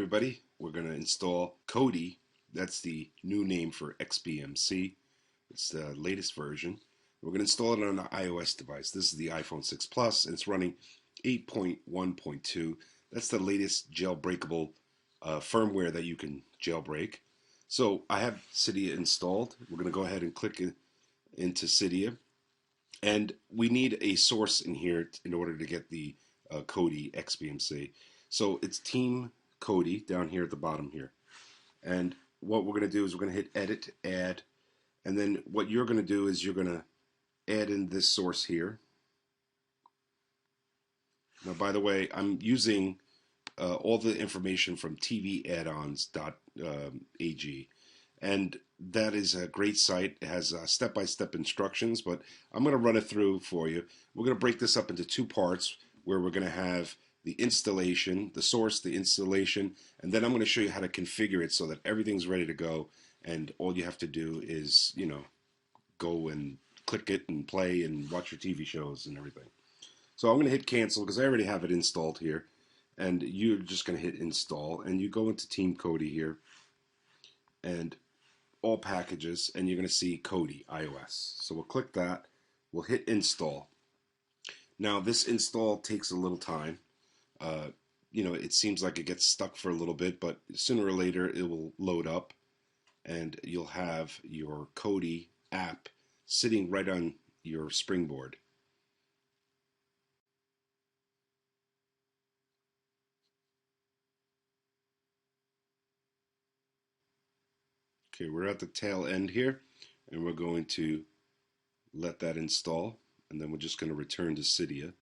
everybody. We're going to install Kodi. That's the new name for XBMC. It's the latest version. We're going to install it on an iOS device. This is the iPhone 6 Plus, and it's running 8.1.2. That's the latest jailbreakable firmware that you can jailbreak. So I have Cydia installed. We're going to go ahead and click into Cydia. And we need a source in here in order to get the Kodi XBMC. So it's Team Kodi down here at the bottom here. And what we're going to do is we're going to hit Edit, Add, and then what you're going to do is you're going to add in this source here. Now, by the way, I'm using all the information from tvaddons.ag, and that is a great site. It has step-by-step instructions, but I'm going to run it through for you. We're going to break this up into two parts where we're going to have the installation, the source, the installation, and then I'm going to show you how to configure it so that everything's ready to go, and all you have to do is, go and click it and play and watch your TV shows and everything. So I'm going to hit cancel because I already have it installed here, and you're just going to hit install, and you go into Team Kodi here, and all packages, and you're going to see Kodi iOS. So we'll click that, we'll hit install. Now this install takes a little time. It seems like it gets stuck for a little bit, but sooner or later it will load up and you'll have your Kodi app sitting right on your springboard. Okay, we're at the tail end here, and we're going to let that install, and then we're just going to return to Cydia.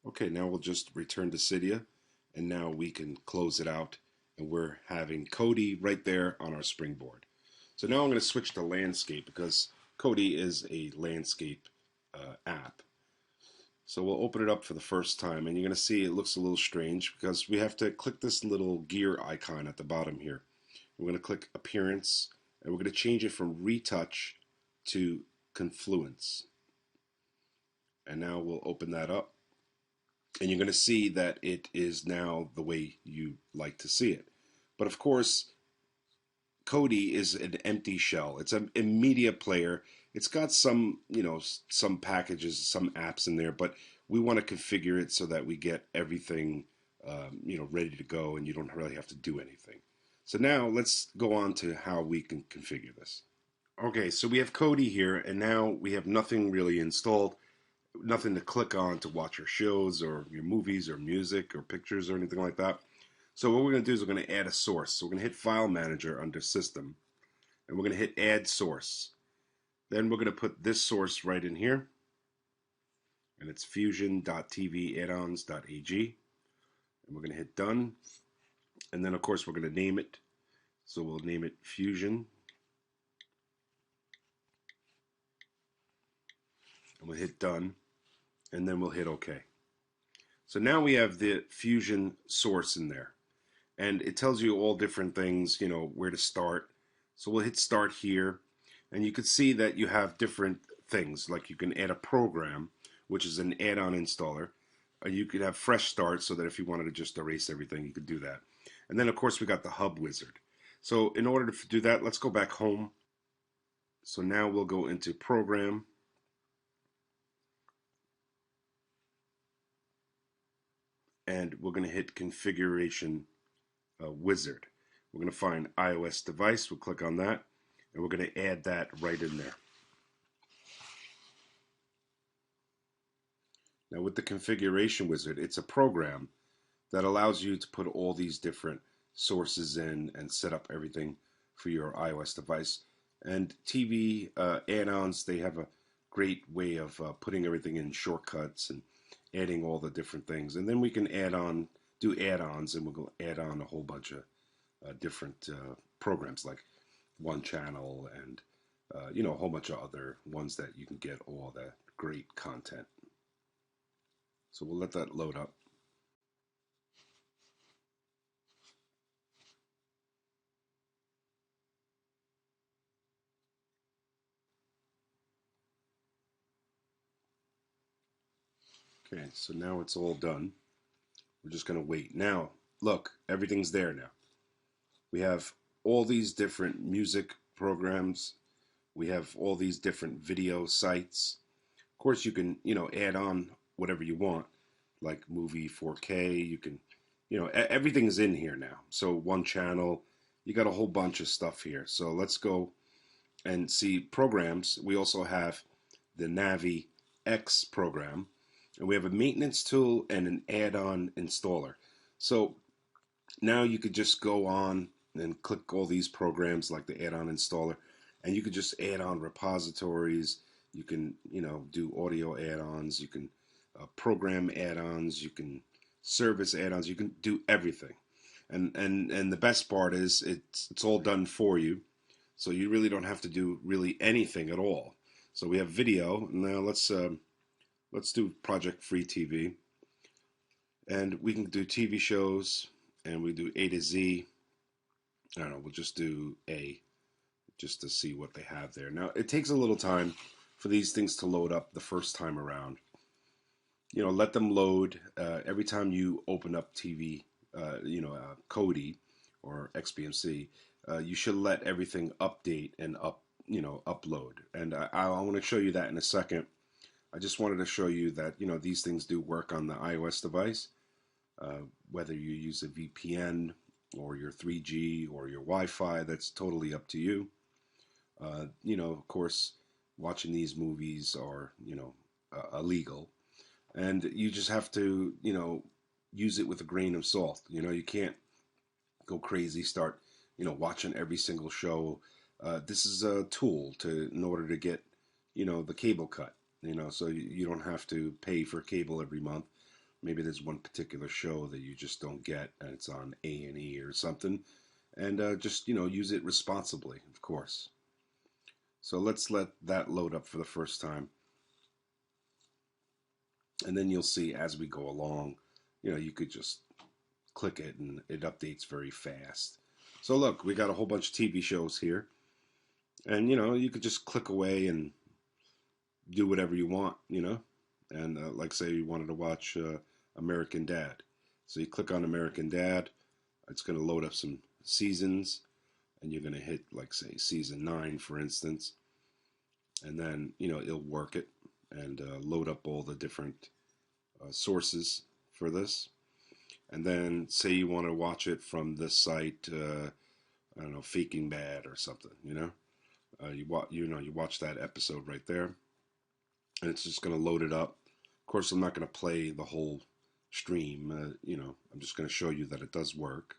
Okay, now we'll just return to Cydia, and now we can close it out, and we're having Kodi right there on our springboard. So now I'm going to switch to landscape because Kodi is a landscape app. So we'll open it up for the first time, and you're going to see it looks a little strange because we have to click this little gear icon at the bottom here. We're going to click Appearance, and we're going to change it from Retouch to Confluence. And now we'll open that up. And you're going to see that it is now the way you like to see it. But of course, Kodi is an empty shell. It's a media player. It's got some, some packages, some apps in there, but we want to configure it so that we get everything, ready to go, and you don't really have to do anything. So now let's go on to how we can configure this. Okay, so we have Kodi here, and now we have nothing really installed. Nothing to click on to watch your shows or your movies or music or pictures or anything like that. So what we're going to do is we're going to add a source. So we're going to hit File Manager under System, and we're going to hit Add Source. Then we're going to put this source right in here, and it's fusion.tvaddons.ag, and we're going to hit Done, and then of course we're going to name it. So we'll name it Fusion, and we'll hit Done, and then we'll hit OK. So now we have the Fusion source in there, and it tells you all different things, where to start. So we'll hit Start here, and you can see that you have different things, like you can add a program, which is an add-on installer, or you could have Fresh Start, so that if you wanted to just erase everything, you could do that. And then of course we got the Hub Wizard. So in order to do that, let's go back home. So now we'll go into Program, and we're going to hit Configuration Wizard. We're going to find iOS device. We'll click on that, and we're going to add that right in there. Now with the Configuration Wizard, it's a program that allows you to put all these different sources in and set up everything for your iOS device. And TV add-ons, they have a great way of putting everything in shortcuts and adding all the different things. And then we can do add-ons, and we'll add on a whole bunch of different programs like One Channel and a whole bunch of other ones that you can get all that great content. So we'll let that load up. Okay, so now it's all done. We're just going to wait. Now, look, everything's there now. We have all these different music programs. We have all these different video sites. Of course, you can, add on whatever you want, like movie 4K. You can, everything's in here now. So one channel, you got a whole bunch of stuff here. So let's go and see programs. We also have the Navi X program, and we have a maintenance tool and an add-on installer. So now you could just go on and click all these programs like the add-on installer, and you could just add on repositories. You can, do audio add-ons. You can program add-ons. You can service add-ons. You can do everything. And the best part is it's all done for you, so you really don't have to do really anything at all. So we have video. Now let's do project free TV, and we can do TV shows, and we do A to Z. I don't know, we'll just do A, just to see what they have there. Now, it takes a little time for these things to load up the first time around. Let them load. Every time you open up TV, Kodi or XBMC, you should let everything update and upload. And I want to show you that in a second. I just wanted to show you that, these things do work on the iOS device. Whether you use a VPN or your 3G or your Wi-Fi, that's totally up to you. Of course, watching these movies are, illegal. And you just have to, use it with a grain of salt. You can't go crazy, start, watching every single show. This is a tool in order to get, the cable cut, so you don't have to pay for cable every month. Maybe there's one particular show that you just don't get, and it's on A&E or something, and just use it responsibly, of course. So let's let that load up for the first time, and then you'll see as we go along, you could just click it and it updates very fast. So look, we got a whole bunch of TV shows here, and you could just click away and do whatever you want, and like say you wanted to watch American Dad. So you click on American Dad, it's going to load up some seasons, and you're going to hit, like, say, season 9, for instance, and then, it'll work it and load up all the different sources for this. And then say you want to watch it from this site, I don't know, Faking Bad or something, you watch that episode right there, and it's just going to load it up. Of course, I'm not going to play the whole stream. I'm just going to show you that it does work,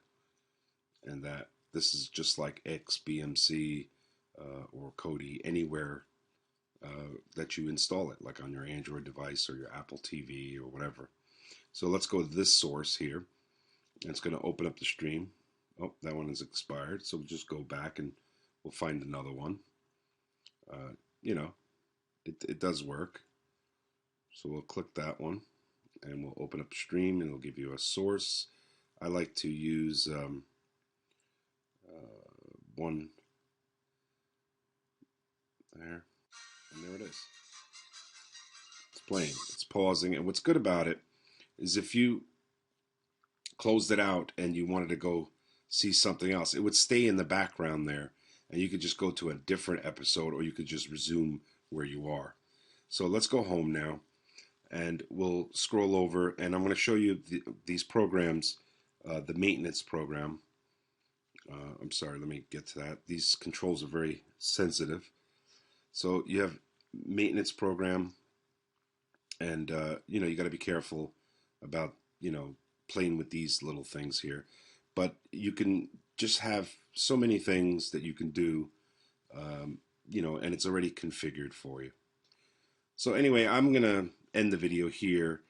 and that this is just like XBMC or Kodi anywhere that you install it, like on your Android device or your Apple TV or whatever. So let's go to this source here, and it's going to open up the stream. Oh, that one is expired, so we'll just go back and we'll find another one. It does work. So we'll click that one, and we'll open up the stream, and it'll give you a source. I like to use one there, and there it is. It's playing, it's pausing, and what's good about it is if you closed it out and you wanted to go see something else, it would stay in the background there, and you could just go to a different episode, or you could just resume where you are. So let's go home now, and we'll scroll over, and I'm going to show you these programs, the maintenance program. I'm sorry, let me get to that. These controls are very sensitive. So you have maintenance program, and you got to be careful about playing with these little things here. But you can just have so many things that you can do, and it's already configured for you. So anyway, I'm going to end the video here.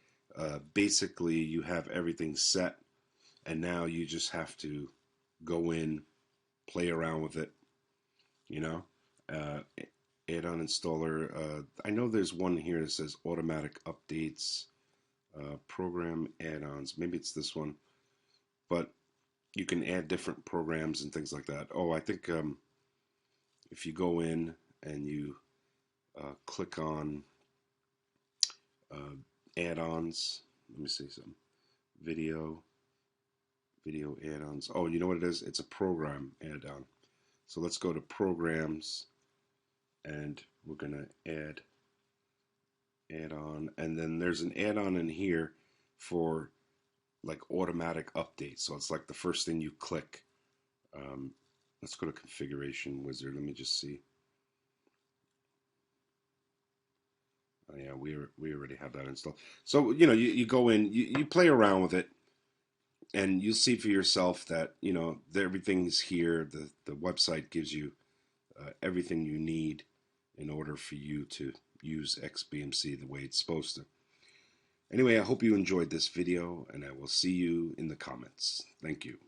Basically, you have everything set, and now you just have to go in, play around with it, add-on installer. I know there's one here that says automatic updates, program add-ons. Maybe it's this one, but you can add different programs and things like that. Oh, I think if you go in and you click on add-ons. Let me see some video add-ons. Oh, you know what it is? It's a program add-on. So let's go to programs, and we're gonna add-on, and then there's an add-on in here for like automatic updates. So it's like the first thing you click. Let's go to configuration wizard. Let me just see. Oh, yeah, we already have that installed. So you go in, you play around with it, and you'll see for yourself that everything's here. The website gives you everything you need in order for you to use XBMC the way it's supposed to. Anyway, I hope you enjoyed this video, and I will see you in the comments. Thank you.